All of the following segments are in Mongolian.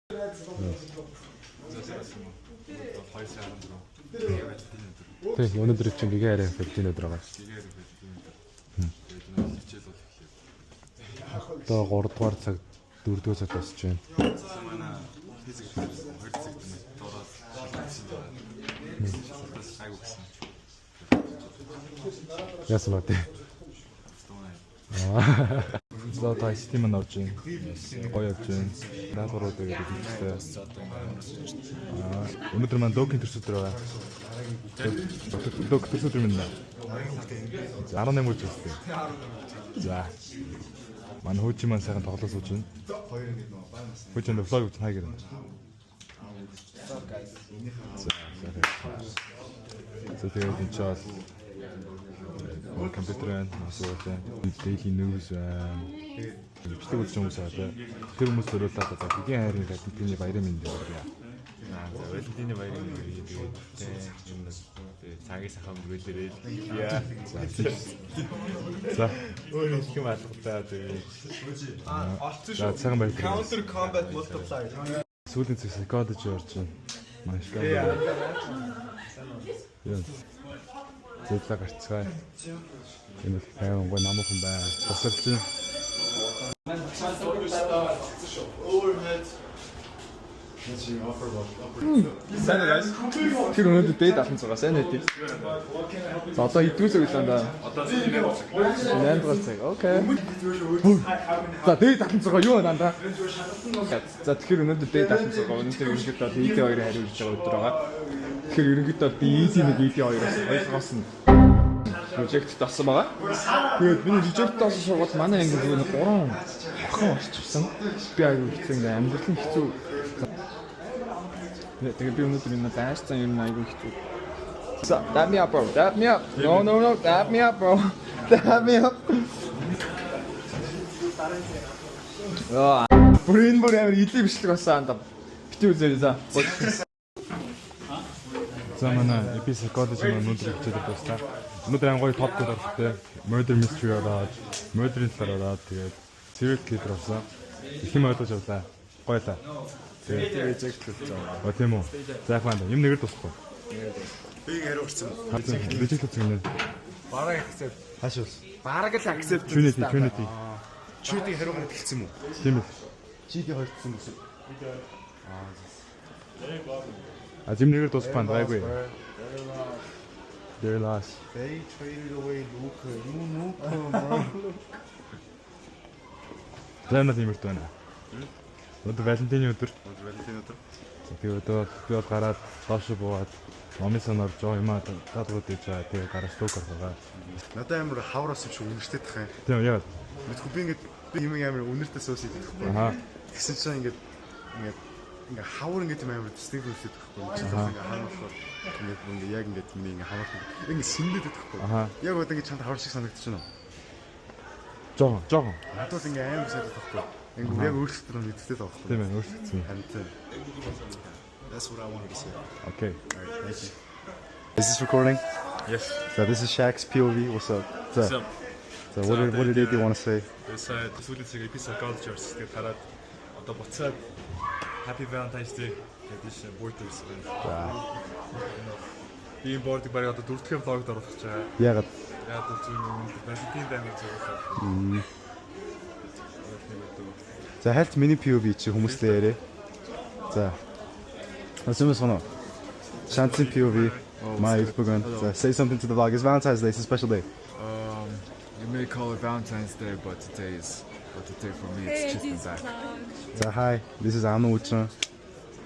Тэг өнөөдөр чинь гээ арай бэлтийн өдөр байгаа. Одоо 3 дугаар цаг 4 дугаар цаг босч байна. Манай физик 2 цагт дороод айгуу гэсэн. Яасан бэ? За та систем нь орж байна. Гоё явж байна. Даалгаврууд өгöd хэлээ. Өнөөдөр маань догийн төрс өдөр байгаа. Дог төрс өдөр минь. 18 үеч үстэй. За. Манай хөөчийн маань сайхан тоглож сууж байна. Хөөчийн влог гэж хайгэр. За тэгээд энэ чад компьютерын асуултаа daily news бичлэг үзэж хүмүүс аваад тэр хүмүүс төрүүлээд одоо хэдийн хайрын Валентины баярын мэндийг хүргье. За Валентины баярын мэндийг энэ цагийн сахам бүрэлдээ яа. За өөрөө их юм алгадаа тэгээд за цагаан баяр. Counter combat multiplier. Сүүлийн цаг psychology орж байна. Маш гоо. Яа. Зэтлэг гарцгаая. Энэ л тайван гоо намуухан бай. Тасарч байна. Сайн уу guys? Тэр өнөөдөр дээд 76 сайн үү? За одоо хэдвүсэг үлээ да. одоо 8 8 цаг. Окей. За дээд 76 юу байна да? За тэгэхээр өнөөдөр дээд 76 өнөөдөр ерөнхийдөө ED 2-ын хариу хийж байгаа өдөр байгаа. Тэгэхээр ерөнхийдөө би ED 1 ED 2-оос ойлгоос нь project тасан байгаа. Тэгээд миний project тасан сургууль манай анги зүгээр 3 охин орчихсан. Би аягүй хэцүү ингээм амьдрал нь хэцүү. Тэгээд би өнөөдөр энэ дайцсан юм аягүй хэцүү. So, dab me up bro. Dab me up. No, dab me up bro. Dab me up. Бүрийн бүр амар илий бичлэг болсон анда. Бити үзээрэй за. За манай эпизод college маань өнөөдөр хичээлээ дуустаа. Өнөөдөр ангой топ код орохтой. Murder mystery ороод, murder-ийн талаар ороод тэгээд serial killer орсон. Их юм ойлгож авлаа. Гоё лаа. Тэгээд reject хийж байгаа. Оо тийм үү. За яг юм нэгээр дуусахгүй. би хариу орсон. Reject хийх юм. Бараг accept. Хаашаа. Бараг л accept. Trinity. Чүди хариу гараад хэлсэн юм уу? Тийм үү. Чиди хоёрдсан гэсэн. Юм нэгээр дуусахгүй байгаагүй. Their loss. They traded away Luka. You Зэнэт юмрт байна. Өнөөдөр Валентины өдөр. Валентин өдөр. Би одоо би бол гараад доош буугаад момисон орж байгаа юм аа даалгаврууд хийж байгаа. Тэгээ гараа сток оргоо. Надад амар хавраас биш үнэртэй тах юм. Тийм яа. Мэдгүй би ингээд би юм амар үнэртэй соус идэхгүй. Аха. Тэгсэн чинь ингээд хавар ингээд юм амар стейк үлдээд тахгүй. Чи ингээд хавар ингээд яг ингээд миний ингээд хавар ингээд синдэд тахгүй. Аха. Яг одоо ингээд чанд хавар шиг санагдчихна уу? Жоо. Надад л ингээд амар сайд тахгүй. Ингээд яг өөрсдөө мэддэг таахгүй. Тийм ээ, өөрсдөө. Хамтаа. That's what I wanted to say. Okay. All right, thank you. Is this recording? Yes. So this is Shaq's POV. What's up? So What did you want to say? Сүүлийн цаг эпизод Cultures гэдэг хараад одоо буцаад Happy Valentine's Day гэдэг борд ирсэн байна. Би бордыг бараг одоо 4 дахь влогод оруулах гэж байгаа. Ягаад? Яг л зүйл Valentine Day гэж байгаа. За хальт миний POV чи хүмүүстэй яриа. За. Асуумс гоноо. Шантын POV. My Instagram. So say something to the vlog. It's Valentine's Day. It's a special day. You may call it Valentine's Day, but today for me it's just back. За hi. This is Anu Uchan.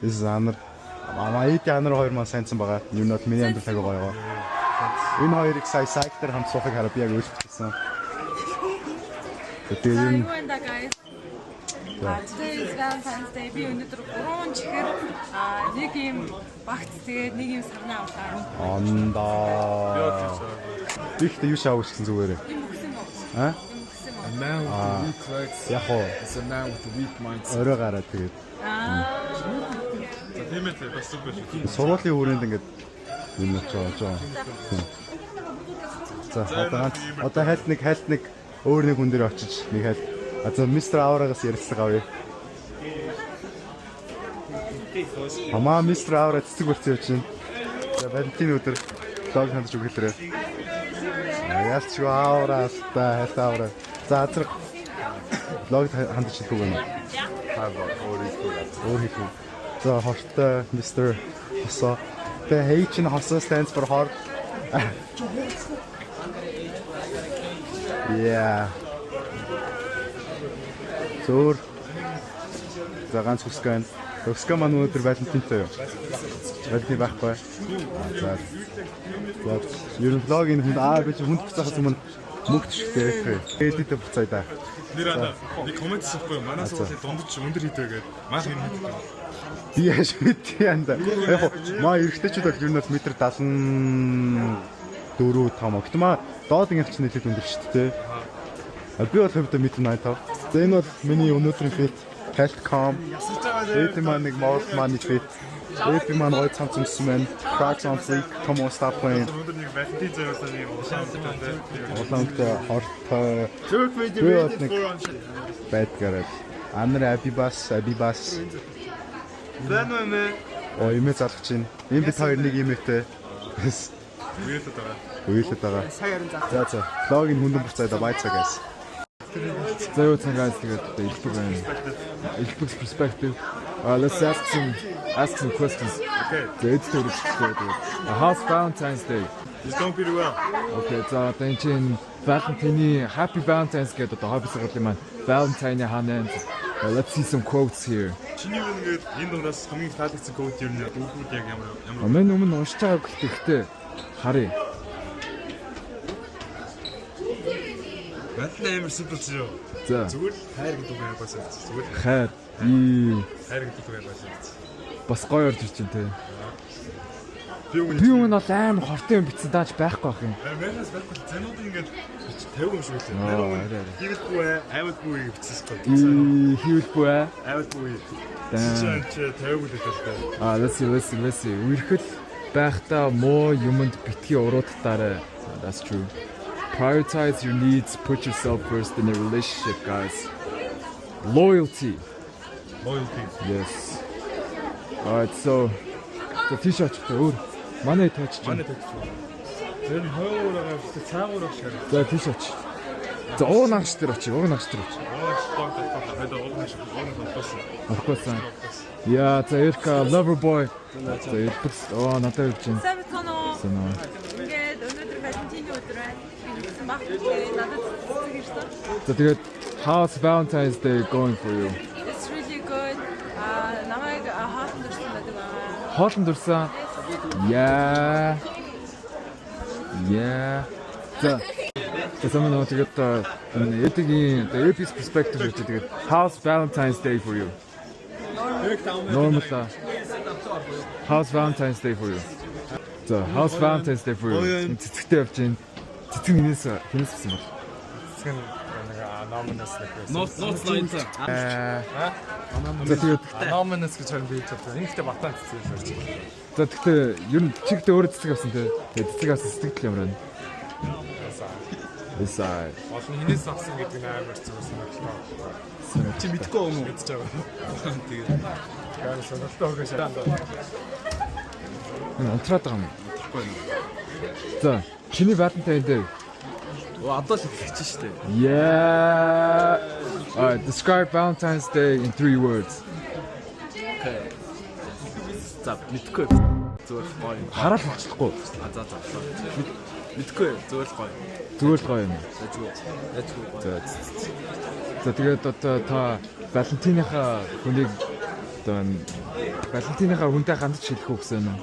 This is Anar. Манай Anar хоёр маань сайнсан байгаа. Юу нэг миний амьдрал агай гоё. Энэ хоёрыг сая сайктер хамт суухыг хараад би яг өөрчлөсөн. Hi, guys. Today is Valentine's Day. Би өнөөдөр 3 чихэр нэг юм багт тэгээд нэг юм сарнаа авлаа. Ондоо. Ихтэй юу шаавч гэсэн зүгээрээ. Юм өгсөн үү? Аа? Юм өгсөн үү? A man with a weak legs Яг уу. is a man with a weak mindset. Орой гараад тэгээд. Тийм ээ бас супер шүү. Сургуулийн хүрээнд ингээд юм очоо. За одоо хальт нэг өөр нэг хүн дээр очиж нэг хальт за мистер Аврагаас ярилцлага авъя. Хамаа мистер Авра цэцэг барьсан явж байна. За Валентин өдөр влог хандж өгөлрөө. Яалч Авра та Авра. За азар влог хандж хэлэх үг байна. Өөр хэлэх. За хортой мистер Хосоо. The H in Hosoo stands for hard. Yeah. Зөөр. За ганц хүсгэн. Хүсгэн маань өнөөдөр Валентинтай юу? Валентин байхгүй. За. Ер нь влогийн хүнд би ч хүнд буцаахаас өмнө мөнгө төштэй. Эдит буцаа да. Нэр нэг комент хийхгүй манай суулын дундч өндөр хийдэ гэдэг. Маа хин хийдэг. Би яаш мэдээ янда. Яг маа эргэжтэйчүүд бол ер нь бол метр 74 5. Гэт маа доодын явц нэлээд өндөр шүү дээ. Би бол хэвдээ метр 85. За энэ бол миний өнөөдрийн фит health calm. Эд маань нэг manage fit. Эд маань гой цамц юмсан байна. Cracks on fleek. Come on stop playing. Өндөр нэг Валентин заяасан нэг Улаантай хортой. Нэг бad гараад. Анар Абибас. Оо имэ залгаж чинь. Ийм бид хоёр нэг имэтэй. Уйлээд байгаа. За. Логин хүндэн буцаад байцаагаас. За юу цагаас тэгээд элбэг байна. Элбэг perspective. Let's ask some questions. Okay. Тэгээд how's Valentine's Day? It's going pretty well. Okay, за одоо энэ чинь Valentine Happy Valentine's гэдэг одоо хоббис гал юм байна. Valentine ханаа. Let's see some quotes here. Чиний үнгээд энэ дундаас хамгийн таалагдсан quote юу нэ? Дүүгүүд яг ямар Өмнө уншиж байгаа гэхдээ харъя. Валентин амар simple зөө. За. Зүгээр хайр гэдэг үг байгаад байна. Зүгээр Хайр. хайр гэдэг үг байгаад байна. Бас гоё орж ирж байна те. Би Би өмнө бол амар хортой юм бичсэн дааж байхгүй ах юм. Америкас байхгүй зэнүүд ингээд 50 юм шиг үлээ. Хийвэлгүй аймаггүй бичсэн юм. Хийвэлгүй Аймаггүй. Damn. Чи 50 үлээтэй. Let's see. Үерхэл байхдаа муу юмд битгий уруудтаарай. That's true. Prioritize your needs, put yourself first in a relationship, guys. Loyalty. Yes. Alright, so the t-shirt өөр манай тооч. Тэр нь хойгоороо цаагаараа шарах. За t-shirt. За уунагч дээр очив. Орхосон. Яа, за Эрка Loverboy. За Эрка надад явж байна. Сайн байна уу? Санаа. Ингээд өнөөдөр Валентины өдөр байна. Би нэгсэн баг. Надад цэцэг ирсэн. За тэгээд how's Valentine's Day going for you? It's really good. Намайг хаалтан дурсан байдаг аа. Хоолн дурсан. Yeah. За. Тэсэмэн нөө тэгээд эдгийн эпис perspective гэж тэгээд how's Valentine's Day for you? Normal. How's Valentine's Day for you? За, how's Valentine's Day for you? Цэцэгтэй явж байна. Цэцэг хинээс авсан бол. Цэцэг нэг анонymous нэг. Нууц лайнтай. За тэгээд Anonymous гэж харин бийж байгаа. Ингэхдээ батан цэцэг шаарч байна. за тэгтээ ер нь чигтээ өөрөө цэцэг авсан те. Тэгээд цэцэг авсан сэтгэл ямар байна? Эсаа. Олон хинээс авсан гэдэг нь амар зүгээс сонирхолтой. Чи мэдгүй юм уу гэж байгаа. Тэгээд гар сонирхолтой өгөөш. Унтраад байгаа юм. За, чиний Valentine Day. Одоо л хэлчих шүү дээ. Yeah. Alright, describe Valentine's Day in 3 words. Okay. За, мэдгүй. Зүгээр гоё. Хараад болчихгүй. За. Мэдгүй. Зүгээр гоё. Зүгээр л гоё юм. Зүгээр. За тэгээд одоо та Валентиныхаа хүнийг одоо Валентиныхаа хүнтэй хандж хэлэх үү гэсэн юм.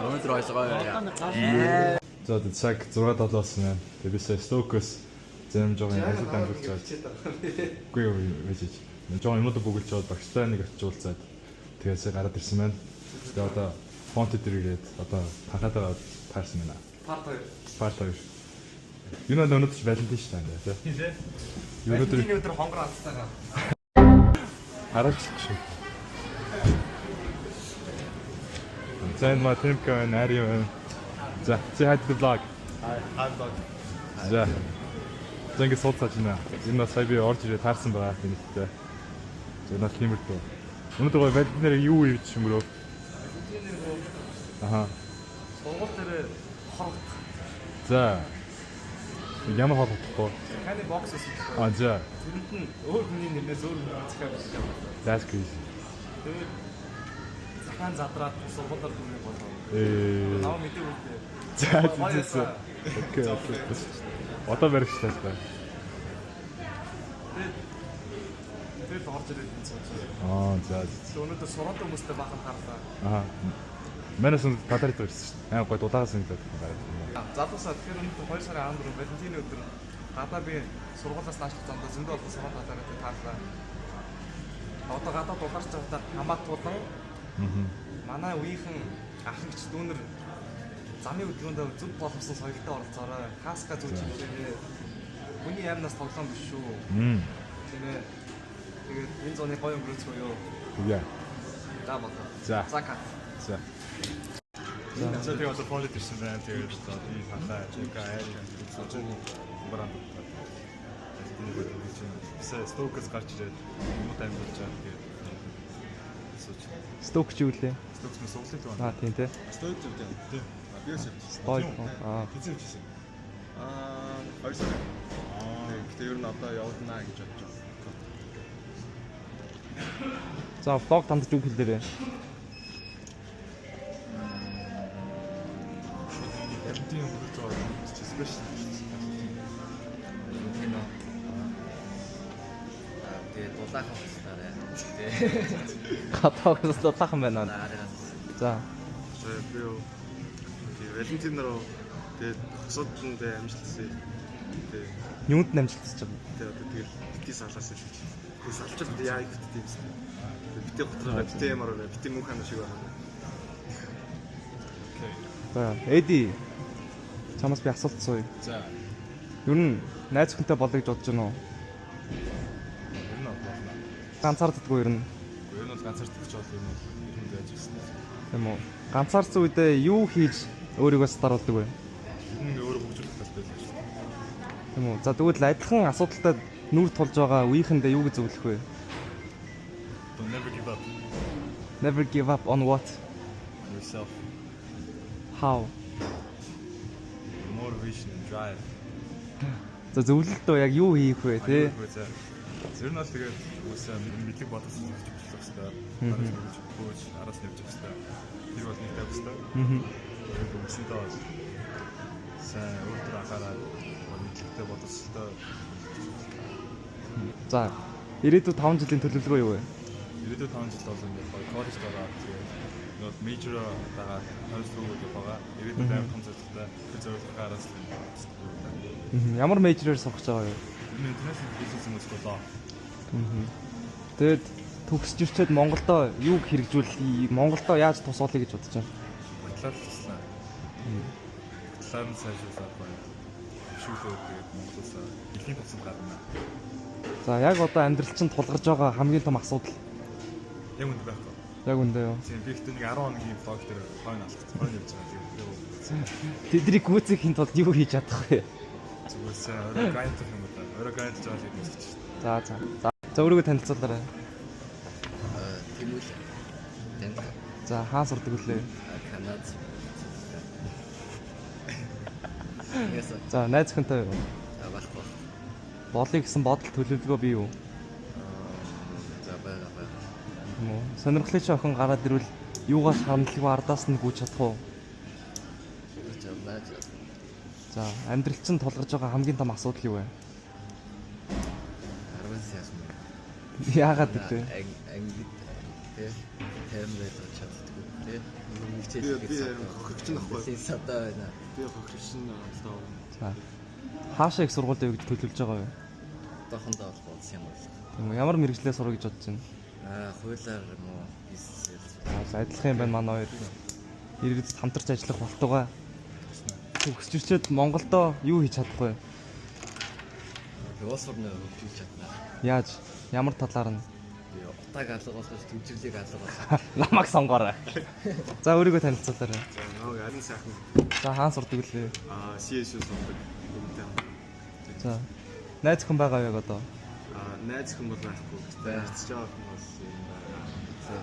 Өнөөдөр ойлгоо. За одоо цаг 6:07 болсон байна. Тэгээ би сая Stokes зэм жоохон ажил амжилт болж. Үгүй юу гэж. Жоохон юмуд бүгэлж чад багштай нэг очиулцаад тэгээ сая гараад ирсэн байна. Тэгээ одоо фонт дээргээд одоо хахатаа таарсан байна. Part 2. Юу надад өнөөдөр ч Валентин шүү дээ. Тийм ээ. Өнөөдөр хонгор алцтайгаа. Хараач шүү. Зэн ма темпка нари байна. За, say hi to the vlog. Hi vlog. За. Зэнгээ суудсаж байна. Энэ бас сая би орж ирээд таарсан байгаа хинэттэй. За, наа тиймэрхүү. Өнөөдөр гоё бид нэр юу хийж өнгөрөө? Аха. Сургууль дээр хорог. За. Ямар холбоотой? Таны бокс гэсэн. А за. Тэрэнд нь өөр хүний нэрнээс өөр хүн үзэхээ биш юм. That's crazy. Тэгээд захаан задраад сургуулиар дүнээ болоо. Наа мэдээ үлдээ. За. Окей. Одоо баригчлаа та. Тэгээд орж ирээд энэ. Аа за. Өнөөдөр сураад хүмүүстэй бахан харлаа. Аа. Манайс гадаад ирсэн шүү дээ. Аа гой дулаагаас ингээд гараад. Залуусаа тэгэхээр өнөөдөр 2 сарын 14 Валентины өдөр гадаа би сургуулиас наашлах замдаа зөндөө олон сургууль гадаа таарлаа. Одоо гадаа дулаарч байхдаа хамаатуулан манай үеийнхэн ах эгч дүүнер замын хөдөлгөөнд зөв боловсон соёлтой оролцоорой. Хаска зөв чиглэлээ. Хүний аймнаас тоглоом биш шүү. Тэгээд энэ зоны гоё өнгөрөөцгөө юу? Яа. За болоо. За. Закат. За. За би одоо полит ирсэн байна. Тэгээд одоо би ханаа чека айл гэж баран. Бисаа стокс гарч ирээд муу таймлж байгаа тэгээд Сток ч юу лээ? стокс мэс суулт байна. Аа тийм тий. Стокс үү тийм. Би яасан. Гой. Аа. Хизээ хийсэн. 2 сар. Гэтэ ер нь одоо явуулнаа гэж бодож байна. За влог танд юу хэлээрээ? Тийм үү гэж спешиал. Тэгээд дулаах хэвчээрээ. Хатаагаас дулаахан байна. За. Би юу Валентин руу тэгээд асуудалтай амжилтсан. Тэгээд Юунд намжилтсаж байгаа? тэгээд битгий салаасан шүү дээ. Тэгээд салчаад яа их тийм юм. Битгий готроо битгий ямар вэ? Битгий мөнх хана шиг байна. За. Эди. Чамаас би асуулт асууя. За. Юу н найз хүнтэй болоо гэж бодож байна уу? Ер нь болно. Ганцаарддаггүй ер нь. Ер нь ганцаарч ч бол ер нь байж гисэн. Тийм үү? Ганцаарсан үедээ юу хийж өөрийгөө старуулдаг вэ? Энэ өөрөө хөгжүүлэх талтай л шүү дээ. Тийм үү? За тэгвэл адилхан асуудалтай нүүр тулж байгаа үеийнхэндээ юу гэж зөвлөх вэ? Don't never give up Never give up on what? yourself. How? Motivation and drive. За зөвлөлтөө яг юу хийх вэ те? Зэр нь бол тэгээд үсээ мэдлэг бодсон гэж хэлэх хэрэгтэй. Араас нь хөөж, араас нь явж хэрэгтэй. Тэр бол нэг тавь хэрэгтэй. Тэгээд үсэндээ бол сайн өөртөө анхаарал мэдлэгтэй бодсон. За ирээдүйд 5 жилийн төлөвлөгөө юу вэ? Ирээдүйд 5 жил бол ингээд гоё коллеж дараад тэгээд нөгөө мейжер дагаад хойшлуулж байгаа. Ирээдүйд амар том зорилготой тэр зорилгоо араас нь Ямар мейжрээр сурах гэж байгаа юу? интернэшнл бизнес юм болоо. Тэгэд төгсөж ирчээд Монголдо юу хэрэгжүүл Монголдо яаж тусуулъя гэж бодож байна? Батлаар туслаа. Батлаар нь сайжруулах гоё. Шүүхөө тэгээд Монголоос дэлхийн тусад гарна. За яг одоо амьдрал чинь тулгарч байгаа хамгийн том асуудал Яг үнд байхгүй. яг үндэ юу? Тийм би ихтэй нэг 10 хоногийн влог дээр хойно алдсан. Хойно явж байгаа. Тэгээд Тэдний гүйцэхийн тулд юу хийж чадах вэ? зүгээр сайн орой гайдах юм байна. Орой гайдаж байгаа юм шиг шүү дээ. За. За өөрийгөө танилцуулаарай. Тэмүүл. Тэн За хаан сурдаг үлээ. Канад. Яса. За найз хүнтэй юу? Авахгүй. Болыг гэсэн бодол төлөвлөгөө бий юу? За байгаа. Тийм үү? Сонирхлын чи охин гараад ирвэл юугаас хандлаггүй ардаас нь гүйж чадах уу? За амьдрал чинь тулгарч байгаа хамгийн том асуудал юу вэ? 10 сая юм. Яагаад вэ? Англи тэмдэг чаддгүй тий. Би хөгжин ахгүй. Садаа байна. Би хөгжин таа. За. Хаашаа их сургуульд явж төлөвлөж байгаа вэ? Одоохондоо бол болсон юм байна. Тийм үү? Ямар мэрэгчлээ сурах гэж бодож байна? Хуулиар юм уу? Бизнес. За адилхан юм байна манай хоёр. Иргэдэд хамтарч ажиллах болтугай. Төгсч ирчээд Монголдо юу хийж чадах вэ? Уусарна хөгжүүлж чадна. Яаж? Ямар талаар нь? Би утааг алга болгож төвжирлийг алга болгох. Намайг сонгоорой. За өөрийгөө танилцуулаарай. За нөө ярин сайхан. За хаан сурдаг үлээ. CS сурдаг. За. Найз хүн байгаа яг одоо. Найз хүн бол байхгүй. Харьцаж байгаа хүн бол юм байна.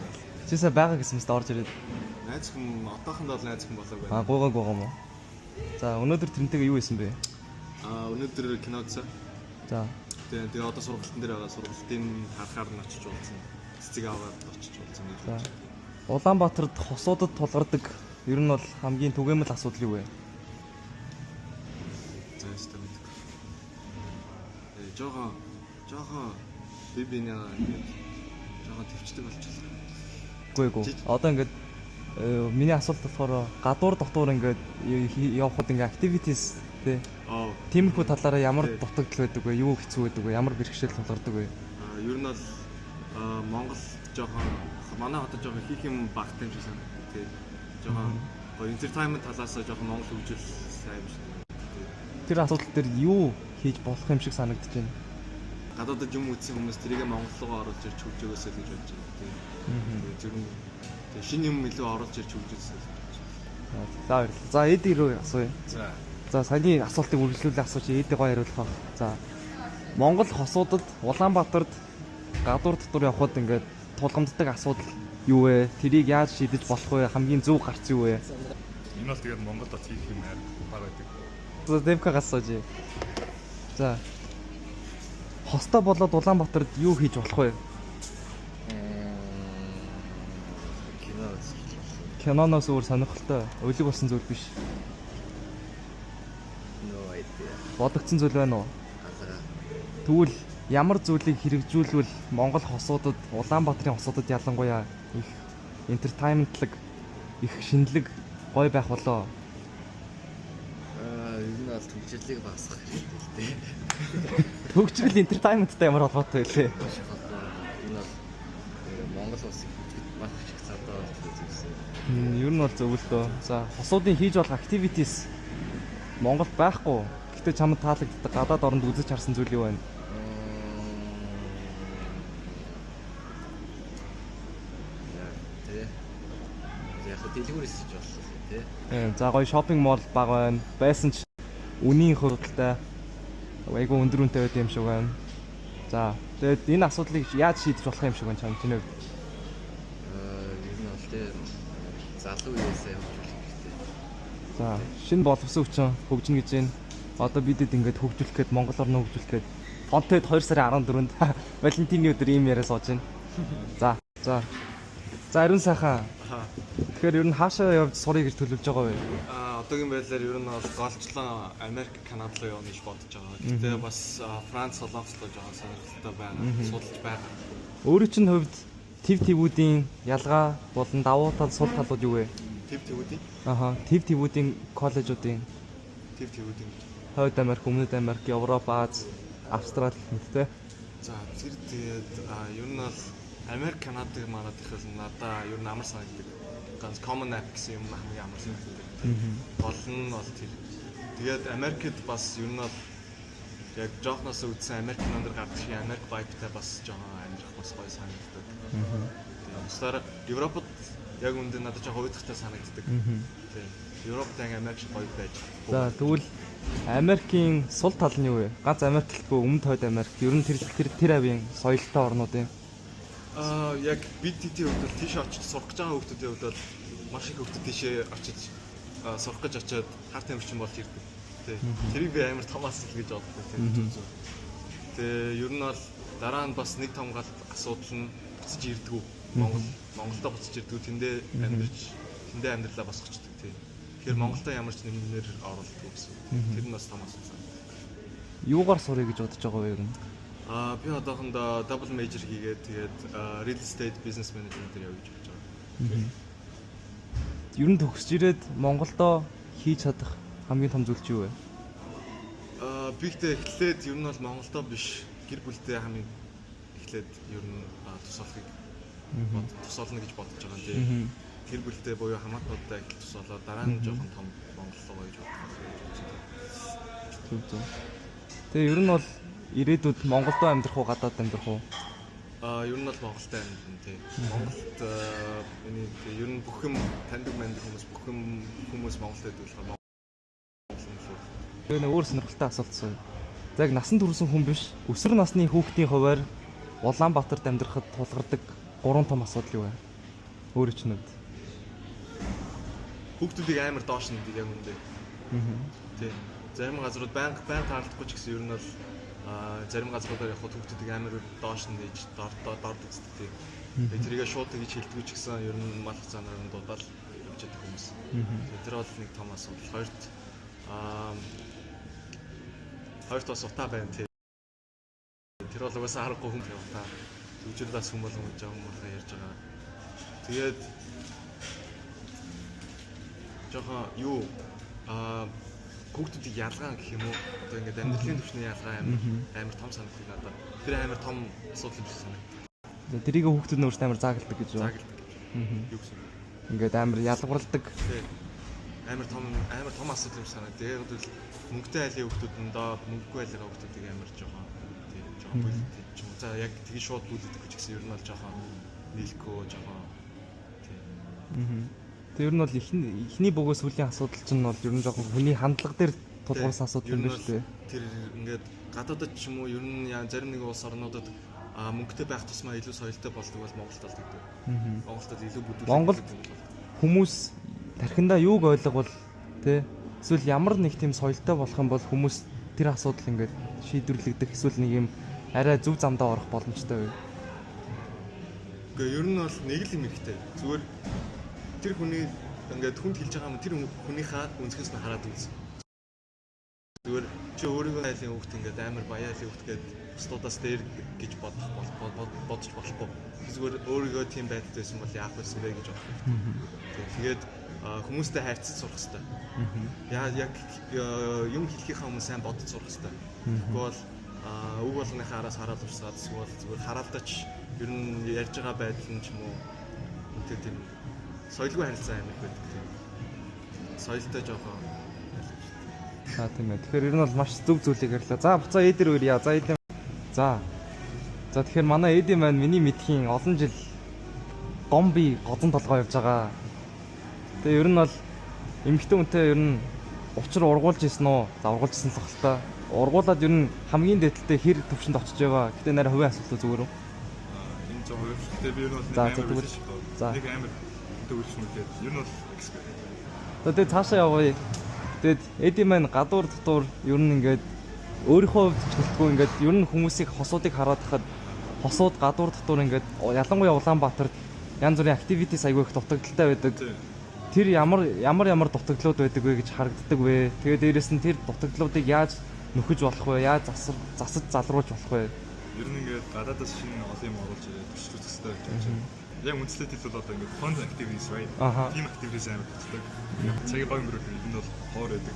Чисээ байгаа гэсэн мэт орж ирээд. Найз хүн одоохондоо л найз хүн болоогүй. Аа гуйгааг байгаа юм уу? За өнөөдөр тэрнтэйгээ юу хийсэн бэ? Өнөөдөр кино үзсэн. За. Тэгээ одоо сургалтын дээр байгаа сургалтын харахаар нь очиж уулзсан. Цэцэг аваад очиж уулзсан гэж. За. Улаанбаатарт хосуудад тулгардаг ер нь бол хамгийн түгээмэл асуудал юу вэ? За ястаа мэдээ. Жохоо бибинээ жохоо төвчдөг болчихлоо. Гүйгүй. Одоо ингээд миний асуулт болохоор гадуур дотор ингээд явхад ингээд activities тий. Тиймэрхүү талаараа ямар дутагдал байдаг вэ? Юу хэцүү байдаг вэ? Ямар бэрхшээл тулгардаг вэ? Ер нь бол Монгол жоохон манай одоо жоохон хийх юм багтай юм шиг санагдав. Тий. Жоохон entertainment талаас нь жоохон Монгол хөгжил сайн юм шиг. Тэр асуудал дээр юу хийж болох юм шиг санагдаж байна. Гадаадд юм үзсэн хүмүүс тэрийг Монгол руу оруулж ирж хөгжөөгөөсэй гэж бодож байна. Тий. Тэр нь шинэ юм илүү оруулж ирж хөгжөөсэй гэж бодож байна. За баярлалаа. За эдийг рүү асууя. За саяны асуултыг үргэлжлүүлээ асууж эдийг гоё хариулах баг. За Монгол хосуудад Улаанбаатарт гадуур дотор явхад ингээд тулгамддаг асуудал юу вэ? Тэрийг яаж шийдэж болох вэ? Хамгийн зөв гарц юу вэ? Энэ бол тэгээд Монголд хийх юм баг байдаг. За Дэвка гасууж. За хостой болоод Улаанбаатарт юу хийж болох вэ? Киноноос өөр сонирхолтой өлег болсон зүйл биш. Бодогдсон зүйл байна уу? Тэгвэл ямар зүйлийг хэрэгжүүлвэл Монгол хосуудад, Улаанбаатарын хосуудад ялангуяа их entertainment-лэг, их шинэлэг гоё байх болоо. Ер нь бол төвчлийг багасгах хэрэгтэй л дээ. Хөгжил entertainment-тай ямар холбоотой вэ? Энэ бол Монгол улсын маш их цаадаа зүйлсэн. Ер нь бол зөв л дөө. За хосуудын хийж болох activities Монголд байхгүй. Гэтэ чамд таалагддаг гадаад оронд үзэж харсан зүйл юу байна? Яг дэлгүүрээс хийж болсон тий. За гоё шопинг мол баг байна. Байсан ч үнийн хурдтай айгу өндөр үнэтэй байд юм шиг байна. За тэгээд энэ асуудлыг яаж шийдэж болох юм шиг байна чам чинээ? Ер нь бол тий залуу үеэсээ хөгжүүлэх хэрэгтэй. За шинэ боловсон хүчин хөгжинө гэж байна. Одоо бидэд ингээд хөгжүүлэх гээд Монгол орноо хөгжүүлэх гээд фонтэд 2 сарын 14-нд Валентины өдөр ийм яриа сууж байна. За ариун сайхан. Тэгэхээр ер нь хаашаа явж сурыг гэж төлөвлөж байгаа вэ? Одоогийн байдлаар ер нь бол голчлон Америк, Канада руу явна гэж бодож байгаа. Гэтэ бас Франц, Солонгос руу жоохон сонирхолтой байна. Судалж байна. Өөрийн чинь хувьд TVүүдийн ялгаа болон давуу тал, сул талууд юу вэ? TVүүдийн? TVүүдийн коллежуудын TVүүдийн Хойд Америк, Өмнөд Америк, Европ, Аз, Австрали гэмтээ. За тэр тэгээд ер нь бол Америк, Канадыг манад их л надаа ер нь амар санагддаг. Ганц common app гэсэн юм хамгийн амар санагддаг. Гол нь бол тэр. Тэгээд Америкт бас ер нь бол яг жоохноос үзсэн Америк нандар гардаг шиг Америк vibe-тай бас жоохон амьдрах бас гоё санагддаг. Тэгээд устаар Европод яг үндэ надад жоохон уйдахтай санагддаг. Тийм. Европт анги Америк гоё байж. За тэгвэл Америкийн сул тал нь юу вэ? Ганц Америк гэлгүй өмнөд хойд Америк. Ер нь тэр авийн соёлтой орнууд юм. Яг BTT хөвдөл тийш очиж сурах гэж байгаа хүмүүсийн хувьд бол маш их хүмүүс тийшээ очиж сурах гэж очиод хар тамирчин болж ирдэг. Тэ. Тэрийг би амар томаас л гэж боддог тийм. Тэгээ ер нь бол дараа нь бас нэг том гал асуудал нь буцаж ирдэггүй. Монголдо буцаж ирдэггүй тэндээ амьдралаа босгочдөг тийм. Тэгэхээр Монголдо ямар ч нэмээр оруулдаг гэсэн. Тэр нь бас том асуудал. Юугаар сурах гэж бодож байгаа вэ ер нь? Би одоохондоо double major хийгээд тэгээд real estate business management дээр явж байгаа. Ер нь төгсж ирээд Монголдо хийж чадах хамгийн том зүйл чи юу вэ? Би ихтэй эхлээд ер нь бол Монголдо биш гэр бүлтэй хамгийн эхлээд ер нь тусална гэж бодож байгаа юм тийм. Гэр бүлтэй буюу хамаатнуудтай их тусалаад дараа нь жоохон том Монгол руу гэж боддог. Зөв. Тэгээ ер нь бол ирээдүйд Монголдо амьдрах уу гадаад амьдрах уу? Ер нь бол Монголд амьдрах тийм. Монголд ер нь бүх юм таньдаг хүмүүс Монголд байдаг. Тэгээ нэг өөр сонирхолтой асуулт асууя. За яг насан туршсан хүн биш, өсвөр насны хүүхдийн хувьар Улаанбаатарт амьдрахад тулгардаг 3 том асуудал юу вэ? Өөр ичнүүд. Хүүхдүүдийг амар доош нь яг үндэ. Тий. Зарим газрууд банк таарлахгүй ч гэсэн ер нь бол зарим газруудаар яг хүүхдүүдийг амар доош нь нээж дорд үздэг. Тэрийгээ шууд тэгж хилдэггүй ч гэсэн ер нь мал хугацаанаар нь дуудаал явж байгаа хүмүүс. Тэр бол нэг том асуудал. Хоёрт бас утаа байна тий. Тэр бол угаасаа харахгүй хүн яваа. Зүгжлээс хүн болгон жоохон ярьж байгаа. Тэгээд жоохон юу хүүхдүүдийг ялгаан гэх юм уу? Одоо ингээд амьдралын түвшний ялгаа амар том санагддаг надад. Тэр амар том асуудал юм шиг санагдав. Тэрийг хүүхдүүд нь өөрсдөө амар заагалдаг гэж байна. Заагалдаг. Юу гэсэн бэ? Ингээд амар ялгарладаг. Амар том асуудал юм санагдав. Яг л мөнгөтэй айлын хүүхдүүд нь доо мөнгөгүй айлын хүүхдүүдийг амар жоохон политик ч юм. За яг тэгээ шууд бүлэгдэх гэж гэсэн ер нь бол жоохон нийлэхгүй жоохон тийм. Тэг ер нь бол ихний бөгөөс сүүлийн асуудал чинь бол ер нь жоохон хүний хандлага дээр тулгуурсан асуудал юм байна шүү дээ. Тэр ингээд гадаадд ч юм уу ер нь зарим нэг улс орнуудад мөнгөтэй байх тусмаа илүү соёлтой болдог бол Монголд бол гэдэг. Монголд илүү бүдүүлэг. Монголд хүмүүс тархиндаа юуг ойлгол тий эсвэл ямар нэг тийм соёлтой болох юм бол хүмүүс тэр асуудал ингээд шийдвэрлэгдэх эсвэл нэг юм арай зөв замдаа орох боломжтой вэ? Гэхдээ ер нь бол нэг л юм ихтэй. Зүгээр тэр хүний ингээд хүнд хэлж байгаа юм тэр хүнийхээ үнцгээс нь хараад үз. Зүгээр чи өөрийгөө айлын хүүхд ингээд амар баяалын хүүхд гээд студаас дээр гэж бодож болохгүй. Зүгээр өөрийгөө тийм байдалд байсан бол яах вэ гэж бодох. Тэгээд хүмүүстэй харьцаж сурах хэрэгтэй. Яг юм хэлхийнхаа өмнө сайн бодож сурах хэрэгтэй. Тэгвэл үг болгоныхаа араас хараад урсаад зүгээр хараалдач ер нь ярьж байгаа байдал нь ч юм уу тийм соёлгүй харилцаа амиг байдаг тийм. Соёлтой жоохон тийм ээ. Тэгэхээр ер нь бол маш зөв зүйлийг ярьлаа. За буцаа эдэр үрье. За эдэн. За тэгэхээр манай эдэн маань миний мэдхийн олон жил гомби годон толгой явж байгаа. Тэгээ ер нь бол эмэгтэй хүнтэй ер нь учир ургуулж исэн үү? За ургуулж исэн л баг л та. Ургуулад ер нь хамгийн дээдэлтэй хэр төвшөнд очиж байгаа. Гэтэ нэрэ хувийн асуулт зүгээр үү? Энэ жоо хувьтай би ер нь бол нэг амар төвлөшмөлтэй. Ер нь бол тэгээд цаашаа явъя. Тэгээд эди маань гадуур дотор ер нь ингээд өөрийнхөө хувьд ч гэлтгүй ингээд ер нь хүмүүсийг хосуудыг хараад хахад хосууд гадуур дотор ингээд ялангуяа Улаанбаатарт янз бүрийн activities айгүй их дутагдaltaй байдаг. Тэр ямар дутагдлууд байдаг вэ гэж харагддаг вэ? Тэгээд дээрэс нь тэр дутагдлуудыг яаж нөхөж болох вэ? Яаж засаж залруулж болох вэ? Ер нь ингээд гадаадаас шинэ олон юм оруулж туршиж үзэх хэрэгтэй гэж байна. Яг үндэслэлт бол одоо ингээд fun activities right? Team activities амар болдог. Цагийн баг мөрөг энэ бол хоор байдаг.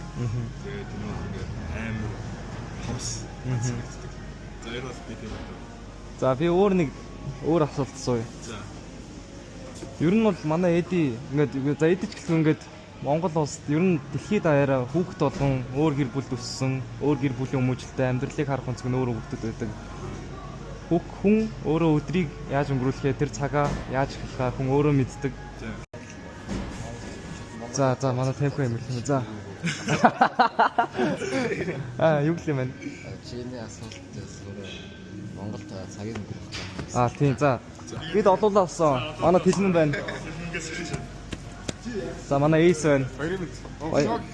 Тэгээд энэ бол ингээд амар хомс санагддаг. За энэ бол би тийм байна. За би өөр асуулт асууя. За. Ер нь бол манай эди ингээд за эдич гэлгүй ингээд Монгол улсад ер нь дэлхийд даяараа хүүхэд болгон өөр гэр бүлд өссөн, өөр гэр бүлийн хүмүүжлтэй амьдралыг харах өнцөг нь өөр хүүхдүүд байдаг. Хүн өөрөө өдрийг яаж өнгөрүүлэхээ тэр цагаа яаж эхлэхээ хүн өөрөө мэддэг. За манай темпо юм хэлээ. За. Юу гэх юм бэ? Чиний асуултаас Монголд цагийг өнгөрөх. Тийм за. Бид олуулаа авсан. Манай тэлмэн байна. За манай эйс байна.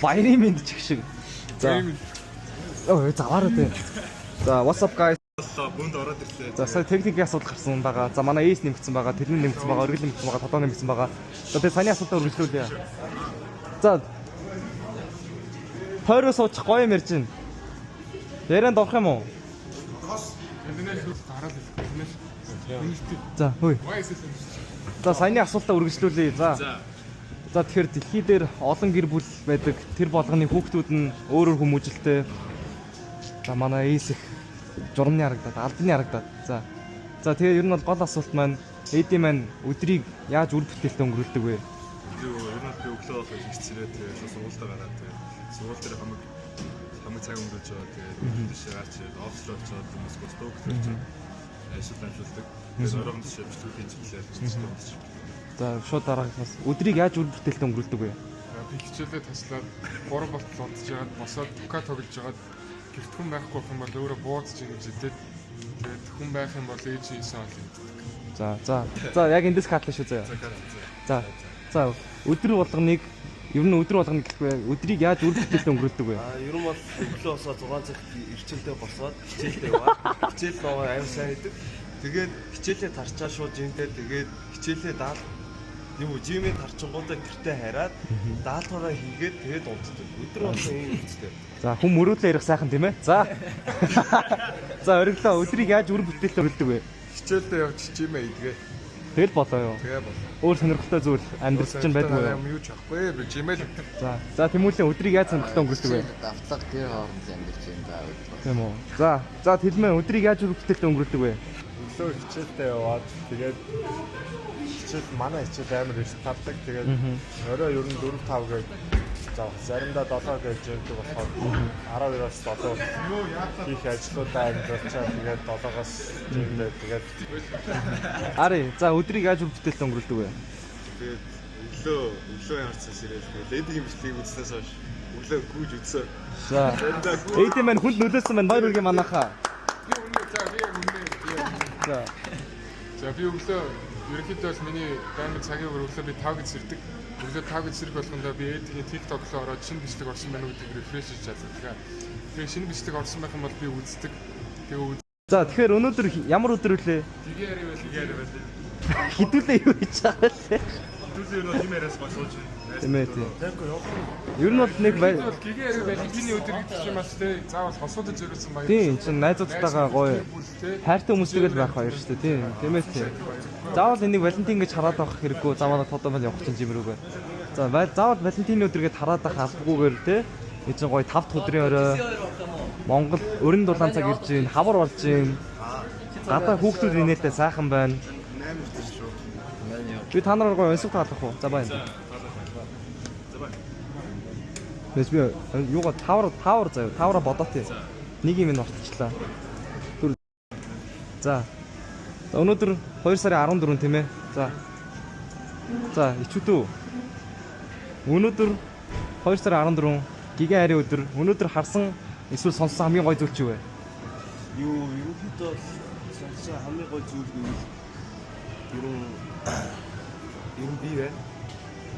Баярын мэд чих шиг. За. Заваараа тийм. За what's up guys? Бүнд ороод ирлээ. За сая техникийн асуудал гарсан байгаа. За манай эйс нэмэгдсэн байгаа, тэрний нэмэгдсэн байгаа, өргөл нэмэгдсэн байгаа, тодоо нэмэгдсэн байгаа. За тэгээ саяны асуултаа үргэлжлүүлье. За. Хойроо суучих гоё юм ярьж байна. Ярианд орох юм уу? За хөөе. За саяны асуултаа үргэлжлүүлье. За тэгэхээр дэлхий дээр олон гэр бүл байдаг. Тэр болгоны хүүхдүүд нь өөрөөр хүмүүжлтэй. За манай эйс их журмны харагдаад, алдны харагдаад. За тэгээ ер нь бол гол асуулт маань эди маань өдрийг яаж үр бүтээлтэй өнгөрүүлдэг вэ? Юу ер нь би өглөө болох хэрэгцээрээ тэгээ сургуультаа гараад тэгээ сургууль дээр хамаг цаг өнгөрүүлж байгаа. Тэгээ дэшээ гарч офс руу очоод хүмүүс гостог гэж ажил амжилтдаг. Тэгээ орон дэшээ бичлэгийн зүйлээ. За шууд дараагаас өдрийг яаж үр бүтээлтэй өнгөрүүлдэг вэ? Би хичээлээ таслаад 3 болтол удаж жагаад босоод тука тоглож жагаад гэрт хүн байхгүй юм бол өөрөө бууцж ингэж идээд тэгээд хүн байх юм бол ээж хийсэн бол. За яг эндээс хатлаа шүү заяа. За өдөр болгоныг ер нь өдөр болгоныг гэхгүй өдрийг яаж үр бүтээлд өнгөрүүлдэг вэ? Ер нь бол өглөө босоод 6 цагт ирчэлдээ босоод хичээлдээ яваа. Хичээл нөгөө аим сайн идэг. Тэгээд хичээлээ тарчаа шууд жимдээ тэгээд хичээлээ даал юм уу жимээ тарчингуудаа гэртээ хараад даалгавраа хийгээд тэгээд унтдаг. Өдөр болгон ийм үстэй. За хүн мөрөөдлөө ярих сайхан тийм ээ. За. За өглөө өдрийг яаж үр бүтээлд өнгөрүүлдэг вэ? Хичээлдээ явж чимээ идгээ. Тэгэл болоо юу? Тэгээ бол. Өөр сонирхолтой зүйл амьдрал чинь байдаг уу? Юм юу ч ахгүй би чимээл. За тэмүүлийн өдрийг яаж сонирхолтой өнгөрүүлдэг вэ? Давтлага гэр хооронд амьдарч юм даа. Тийм үү. За тэлмээ өдрийг яаж үр бүтээлд өнгөрүүлдэг вэ? Өглөө хичээлдээ яваад тэгээд хичээл манай хичээл амар их тавдаг. Тэгээд орой ер нь 4 5 гээд заримдаа 7 гэж явдаг болохоор 12-оос 7 хийх ажлуудаа амьдчаа тэгээд 7-оос тэгээд Ари за өдрийг яаж үр бүтээлд өнгөрүүлдэг вэ? тэгээд өглөө ямарчсан сэрэл тэгээд ледигийн бичлэгийг үзснээс хойш өглөө гүйж үзсэн. За эйдэн маань хүнд нөлөөсөн маань баяр үргийн манайхаа. За би өглөө ерөнхийдөө бол миний даймаг цагийн өглөө би 5 гэж сэрдэг. Өглөө 5 гэж сэрэх болгондоо би эдгийн TikTok руу ороод шинэ бичлэг орсон байна уу гэдгийг рефреш хийж чаддаг. Тэгээ шинэ бичлэг орсон байх юм бол би үздэг. За тэгэхээр өнөөдөр ямар өдөр вүлээ? Тэгээ яриа байл. Хідүүлээ юу хийж байгаа вэ? Түлээ нөө тийм яриас гойсооч. Тийм ээ тийм. Ер нь бол нэг Гэгээ яриа байл. Миний өдөр гэдэг юм бас те. Заавал хосуудад зориулсан баяр. тийм чинь найзуудтайгаа гоё хайртай хүмүүстэйгээ л байх баяр шүү дээ тийм. Тийм ээ тийм. Заавал энийг Валентин гэж хараад авах хэрэггүй. Замаа тодоо мал явах чинь жимрүүгээ. За заавал Валентины өдргээд хараад авах албагүйгээр те. Энэ чинь гоё 5 дахь өдрийн орой Монгол өрн дулаан цаг ирж байна. Хавар болж байна. Гадаа хүүхдүүд инээдтэй сайхан байна. Би та нараар гоё өнсөг таалах уу? За байна. Нэс би юугаа тавар заяа. Тавра бодоо тий. Нэг юм нортчлаа. За. Өнөөдөр 2 сарын 14 тийм ээ. За, ичүүдөө. Өнөөдөр 2 сарын 14 гигэ ари өдөр. Өнөөдөр харсан эсвэл сонссон хамгийн гоё зүйл чи вэ? Ерөнхийдөө сонссон хамгийн гоё зүйл гэвэл ер нь би байна.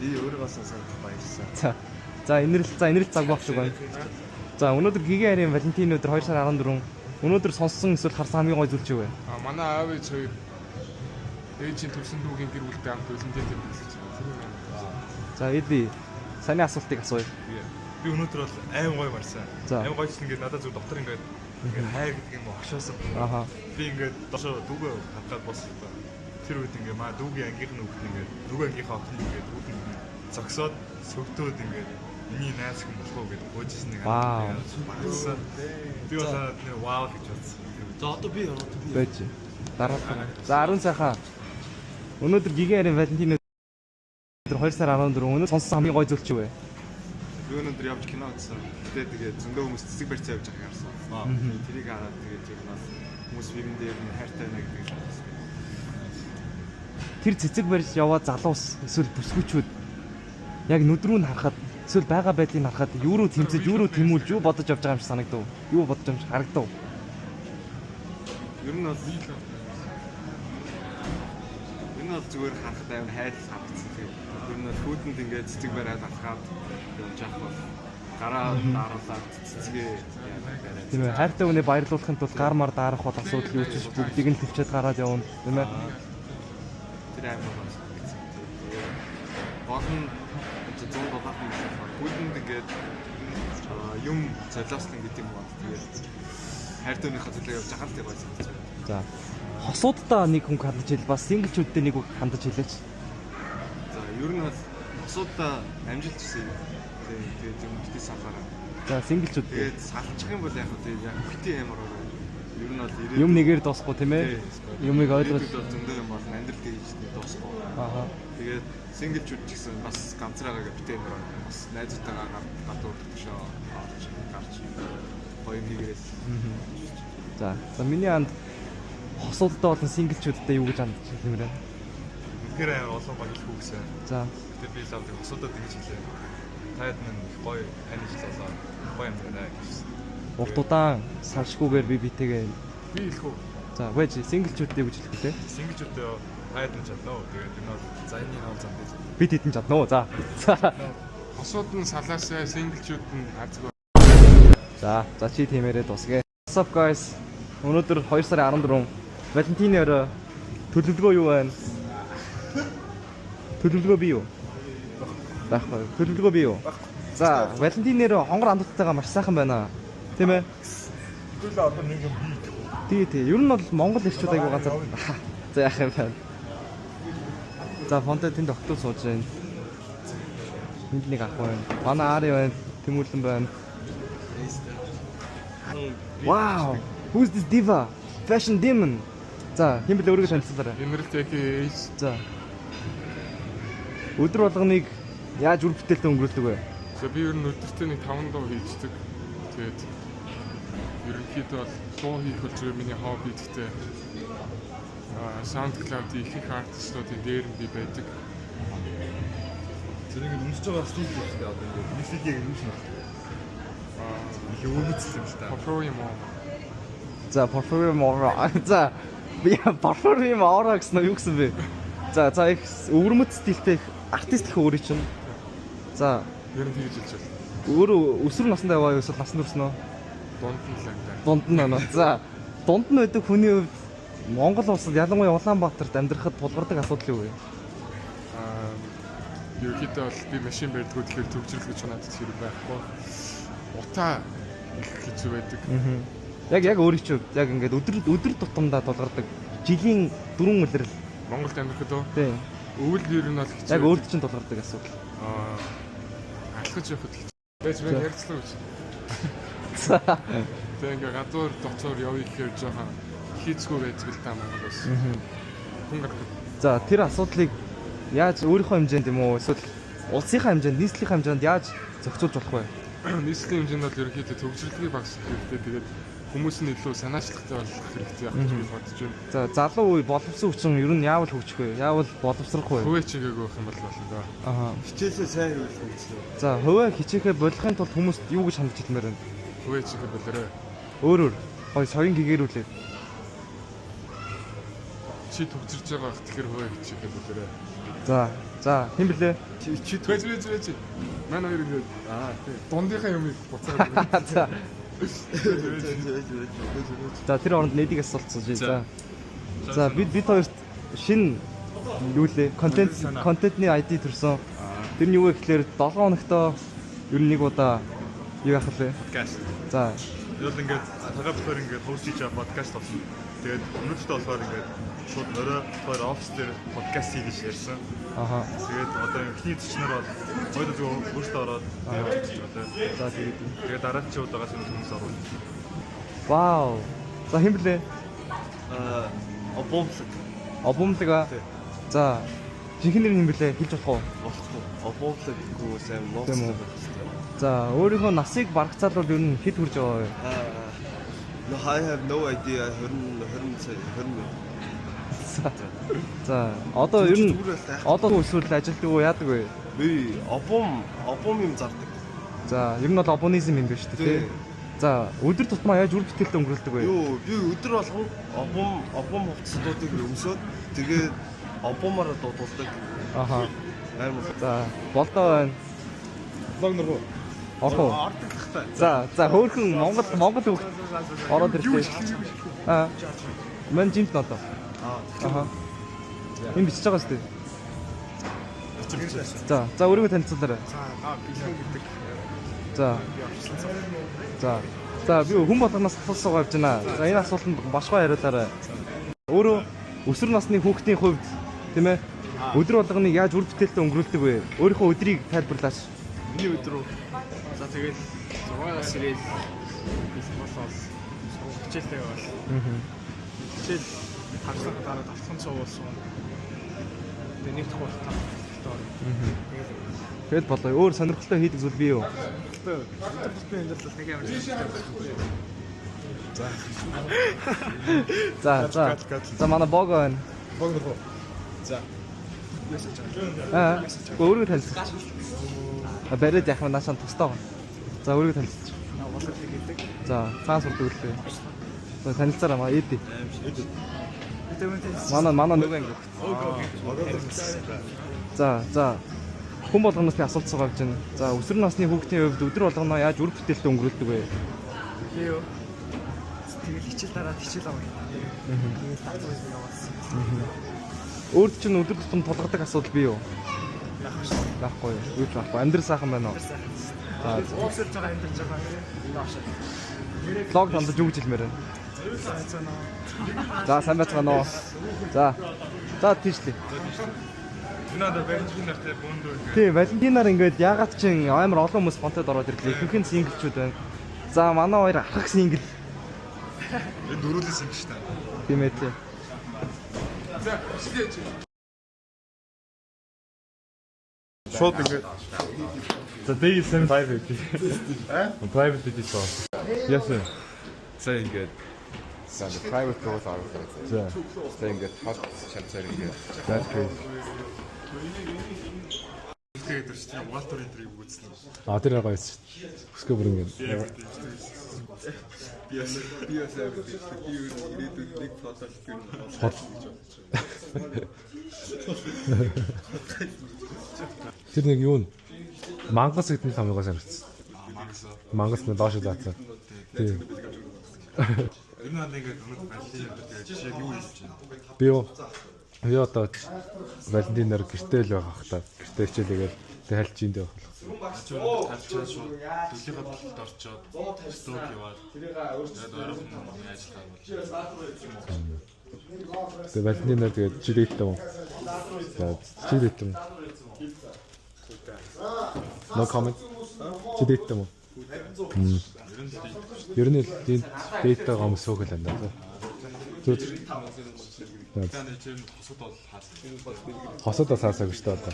Би өөрийгөө сонсоод баярлсан. За инэрл цаг багчгүй байна. За өнөөдөр гигэ арийн Валентин өдөр 2 сарын 14 өнөөдөр сонссон эсвэл харсан хамгийн гоё зүйл чи вэ? Манай аав ээж хоёр ээжийн төрсөн дүүгийн гэр бүлтэй хамт Валентин дээр хэлж байна. За эди саний асуултыг асууя. Би өнөөдөр бол аим гоё марсан. Аим гоё чинь ингээд надад зөв доктор ингээд хайр гэдэг юм огшоосон. Аха. Би ингээд дошоо дүүгээ хатгаад босчихлоо. Тэр үед ингээд маа дүүгийн ангийнх нь хүүхд ингээд дүүгийн ангийнхаа охин ингээд хүүхд зогсоод сөгтөөд ингээд миний найз хүн болох уу гэдэг гоожсэн нэг багсан. Би бол вау гэж бодсон. За одоо би байж. Дараа. За 10 сайхан. Өнөөдөр гигэ арийн Валентин өдөр 2 сарын 14 өнөөдөр сонссон хамгийн гоё зүйл чи вэ? Би өнөөдөр явж кино үзсэн. Тэгээд зөндөө хүмүүс цэцэг барьцаа явж байгааг харсан. Тэрийг хараад тэгээд яг нас хүмүүс фильм дээр нь хайртай байна гэдэг л бодсон. Тэр цэцэг барьж яваад залуус эсвэл бүсгүүчүүд яг нүдрүү нь харахад эсвэл байгаа байдлыг харахад юу руу тэмцэж юу руу тэмүүлж юу бодож явж байгаа юм шиг санагдав. Юу бодож юм шиг харагдав. Ер нь бол зүгээр харахад аим хайрлал харагдсан. Ер нь бол хүүтэнд ингээд цэцэг бариад алхаад явж явах бол гараа дараалаад цэцгээ тийм ээ хайртай хүнээ баярлуулахын тулд гар мар даарах бол асуудал юу ч биш бүгдийг нь төвчээд гараад явна тийм ээ. Тэр аим бол гол нь 100 доллар хүүтэнд ингээд юм золиослон гэдэг юм байна. Тэгээд хайртай хүнийхээ төлөө явж байгаа л тийм байсан. За хосуудаа нэг хүн хандаж хэл бас синглчүүдтэй нэг хүн хандаж хэлээч. За ер нь бол хосуудаа амжилт хүсье. Тэгээд юм бити салгаараа. За синглчүүд. Тэгээд салчих юм бол яг бити ямар ер нь бол юм нэгээр дуусахгүй тийм ээ. Юмыг ойлгож зөндөө юм бол амьдрал гэж дуусахгүй. Аа. Тэгээд синглчүүд ч гэсэн бас ганцраагаа бити ямар бас найзуудтайгаа гадуур төшөө гарч гоё хийгээс. За миний анд хосуудтай болон синглчүүдтэй юу гэж хандж хэлмээр байна. Тэгэхээр амар олон гоё хэлэх үгсэн. За. Тэгээд би лавдаг хосуудад ингэж хэлээ. Таад минь гоё анижлаа. Гоё юм байна гэсэн. Урт удаан салшгүйгээр би битэгээ би хэлэх үү. За байж синглчүүдтэй гэж хэлэх үү те? Синглчүүдтэй хайд нь чадна уу. Тэгээд энэ бол за энэ бол зам дээр. Бид хэдэн чадна уу? За. Хосууд нь салаасаа, синглчүүд нь азгүй. За чи тиймээрээ тусгээ. What's up guys? Өнөөдөр 2 сарын 14 Валентины өрөө төлөвлөгөө юу байна? Төлөвлөгөө бий юу? Баггүй. Төлөвлөгөө бий юу? За, Валентины өрөө хонгор андууттайгаа маш сайхан байна. Тийм ээ? Тэгвэл одоо нэг юм бий. Тий. Ер нь бол Монгол ирчүүд айгуу ганцаар. За яах юм бэ? За, фонтэ тэнд огтуд сууж байна. Энд нэг ах байна. Манай Ари байна. Тэмүүлэн байна. Wow! Who's this diva? Fashion demon. За, хэн бэ өөрийгөө танилцуулаарай. Генералт ээж. За. Өдөр болгоныг яаж үр бүтээлтэй өнгөрүүлдэг вэ? За би ер нь өдөртөө нэг 5 дуу хийждэг. Тэгээд ерөнхийдөө бол дуу хийх хөлжөө миний хобби гэхдээ SoundCloud их артистуудын дээр нь би байдаг. Зэрэг өмсөж байгаа стил шүү дээ. Одоо ингэ мисигийг өмснө. Их өвөцөл юм шүү дээ. Perform. За, би perform aura гэсэн юу гэсэн бэ? За их өвөрмөц стилтэй артист гэх өөрийн чинь. За, ер нь хийж хэлж байна. Өөрөө өсвөр насндаа яваа эсвэл насны хүрсэн үү? Дунд нь л энэ. Дунд нь байна. За, дунд нь байдаг хүний хувьд Монгол улсад ялангуяа Улаанбаатарт амьдрахад тулгардаг асуудал юу вэ? Ерөнхийдөө бол би машин барьдаг тэгэхээр төвчрөл гэж надад хэрэг байхгүй. Утаа их хэцүү байдаг. Яг өөрийн чинь яг ингээд өдөр тутамдаа тулгардаг жилийн 4 үлрэл Монголд амьдрахад уу? Тийм. Өвөл ер нь бол хэцүү. Яг өөрт чинь тулгардаг асуудал. Алхаж явахд хэцүү. Байж байна ярьцлаа гэж. За. Тэгээ ингээ гадуур доцоор явъя гэхээр жоохон хийцгүй байдаг л та Монгол бас. Хүн гардаг. За тэр асуудлыг яаж өөрийнхөө хэмжээнд юм уу эсвэл улсынхаа хэмжээнд, нийслэлийн хэмжээнд яаж зохицуулж болох вэ? Нийслэлийн хэмжээнд бол ерөнхийдөө төвчрлөгийг багасгах хэрэгтэй. Тэгээд хүмүүс нь илүү санаачлагтай болох хэрэгтэй байх гэж би бодож байна. За залуу үе боловсон хүчин ер нь яавал хөгжих вэ? Яавал боловсрох вэ? Хувиа чигээгүй байх юм бол болно доо. Хичээлээ сайн хийх хэрэгтэй. За хувиа хичээхээ болохын тулд хүмүүст юу гэж хандж хэлмээр байна? Хувиа чигээ болоорой. Өөр гоё соён гэгэрүүлээ. Чи төгсөрж байгаа байх тэгэхээр хувиа хичээхээ болоорой. За хэн блэ? Чи төгсөж. Манай хоёр ингэ тий. Дундынхаа юмыг буцаад. За тэр оронд нэдийг асуулцсан жий. За бид хоёрт шинэ юу лээ? Контентны ID төрсөн. Тэр нь юу вэ гэхээр 7 хоногтоо ер нь нэг удаа юу яах вэ? Подкаст. За. Тэгэл ингээд цагаан болохоор ингээд хост хийж байгаа подкаст болсон. Тэгээд өнөөдөртөө болохоор ингээд шууд орой хоёр офис дээр подкаст хийж ярьсан. Тэгээд одоо эхний төчнөр бол хоёул зөв өөртөө ороод явж байгаа. За тэгээд дараагийн ч удаагаас энэ хүмүүс оруулах. Вау. За хэн блэ? Обомлог. За жинхэнэ нэр нь блэ хэлж болох уу? Болохгүй. Обомлог гэхгүй сайн нууцтай. За өөрийнхөө насыг барагцаалбал ер нь хэд хүрж байгаа вэ? No, I have no idea. 20 За одоо ер нь одоо эсвэл ажилтдаг уу яадаг вэ? Би обом юм зардаг. За ер нь бол обонизм юм байна шүү дээ тий. За өдөр тутмаа яаж үр бүтээлтэй өнгөрүүлдэг вэ? Юу би өдөр болгон обом хувцсуудыг өмсөөд тэгээд обомоор дуудуулдаг. Амар. За болдоо байна. Блог нэргүй. Орох. За хөөхөн Монгол хөвгт ороод ирлээ. Мэн жинт надаа. Энэ бичиж байгаа шүү дээ. За өөрийгөө танилцуулаарай. За би хүн болгоноос асуулт суугаад явж байна. За энэ асуултанд маш гоё хариулаарай. Өөрөө өсвөр насны хүүхдийн хувьд тийм ээ өдөр болгоныг яаж үр бүтээлтэй өнгөрүүлдэг вэ? Өөрийнхөө өдрийг тайлбарлаач. Миний өдөр үү? За тэгэл 6-аас ирээд болоод хичээлтэй явал. Хичээл харсан дараа давтхан цугуулсан. Тэгээ нэг дахь удаа тавталтаа. Тэгэд болоо. Өөр сонирхолтой хийдэг зүйл бий юу? Би энэ л нэг юм. За манай бог байна. Бог нэрхүү. За. Өөрийгөө танилцуулж. Барайд яах вэ? Наашаа тустай байна. За өөрийгөө танилцуулж. За цаан сурдаг үлээ. За танилцаараа маа эд. Манай нөгөө ингэ. За. Хүн болгоноос би асуулт суугаад байна. За өсвөр насны хүүхдийн хувьд өдөр болгоно яаж үр бүтээлтэй өнгөрүүлдэг вэ? Би юу? Тэгэл хичээл дараад хичээл авах. Тэгээд татвар явуулсан. Өөрт чинь өдөр тутам тулгардаг асуудал бий юу? Байхгүй юу? Юу ч байхгүй. Амьдрал сайхан байна уу? За Уусаж байгаа амьдарч байгаа. влог хандаж юу гэж хэлмээр байна? За сайн байцгаана уу? За тийшлээ. Надад Валентин нартай бөөндөө. Тий, Валентинаар ингээд ягаад ч амар олон хүмүүс фонтод ороод ирлээ. Ихэнх нь синглчүүд байна. За манай хоёр архах сингл. Энэ дөрүүлээс ингэ штэ. Тийм ээ тий. Шууд ингээд. The day is in private. Private is so. Yes sir. Say good. So the private growth are Yeah. saying that hospital chapter in here. That's great. Тэгээд тэр чинь Walter Entry үзсэн. Тэр гоё шүү. Өсгөө бүр ингээд. Би ирээдүйд нэг фото л гэнэ. Тэр нэг юу н? Мангас гэдэг нь хамаагаа санагдсан. Мангас нь доош заасан. Тийм. Энэ нь ингээд өнөд Валентин тэгээд жишээ юу хийж байна? Би одоо Валентинаар гэртэл байгаа хта. Гэртэл хичээлээгээл тэг хальч инд явах. Талчаа шууд төлөвлөгөө бололд орчоод сток яваад тэгээд ойрхон ажиллагаа бол. Тэг Валентинаар тэгээд жилэттэй юм. За жилэттэй юм. No comment. Жилэттэй юм. Ер нь дэйтэйгээ гомсоог л байна. Зүг. Хосод хаасаг шүү дээ одоо.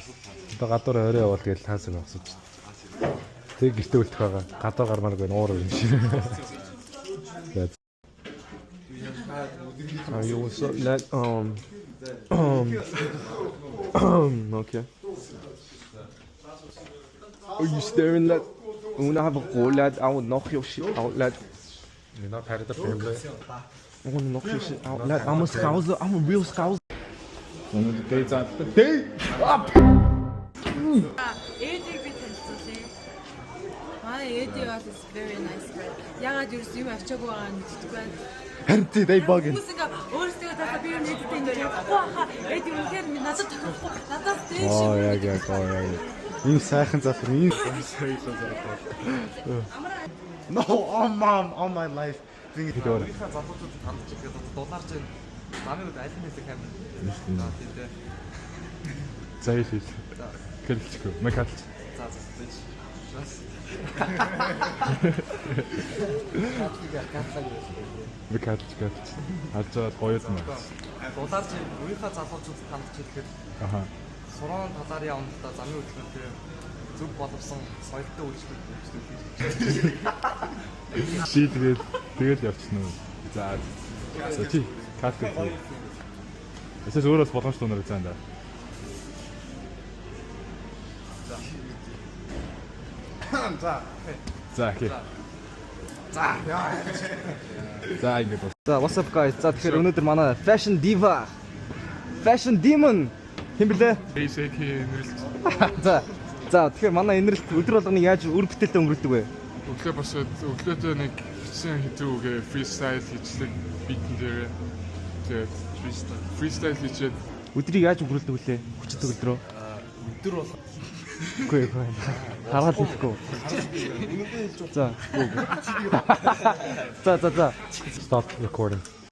Одоо гадуур орой явал гээд хаасаг хосож. Тэг гэртээ үлдэх байгаа. Гадуур гармаар гэн уур юм шиг. Are you so like okay. Are you staring like una have a goal lad I would knock your shit out lad. You're not part of the family. I want to knock your shit out lad. I'm a scouser. I'm a real scouser. Эдийг би танилцуулъя. Манай Эди бас is very nice guy. Ягаад юу юм авчаагүй байгаа нь мэддэг байна. Харин тий дай баг. Хүмүүс ингээ өөрсдөө тасаа би энэ Эдитэй ингээ явахгүй хаа. Эди үнэхээр минь надад тохирохгүй. Надаас дээш. Яг. Энэ сайхан залуу ийм No, on my life. Залуучууд хандж ихэд дулаарч байна. Намын үед аль нэг камер. За тийм. Зайл. Кэлчгүй. Макалч. За тийч. Макалч. Алжаад гоёд юм. Дулаарч үеийнхээ залуучууд хандж ихэд Аха. сургууль талаар явандаа замын хөтөлбөртэй зөв боловсон соёлтой үйлчлэл Чи тэгэл явчихна уу? За чи кат гэх. Эсвэл өөрөөс боломжтой өнөр зэн да. За окей. За ингэ бос. За what's up guys? За тэгэхээр өнөөдөр манай fashion diva, fashion demon хэм блэ? Basic нэрэлт. За тэгэхээр манай энэрэлт өдөр болгоныг яаж үр бүтээлтэй өнгөрүүлдэг вэ? Өглөө босоод өглөөдөө нэг бичсэн хэдүүгээ freestyle хийчихлээ beat дээр. Тэгээд freestyle хийчихэд Өдрийг яаж өнгөрүүлдэг вүлээ? Хүчтэй өдрөө. өдөр бол Үгүй. Хараад хэлэхгүй. За. За. Stop recording.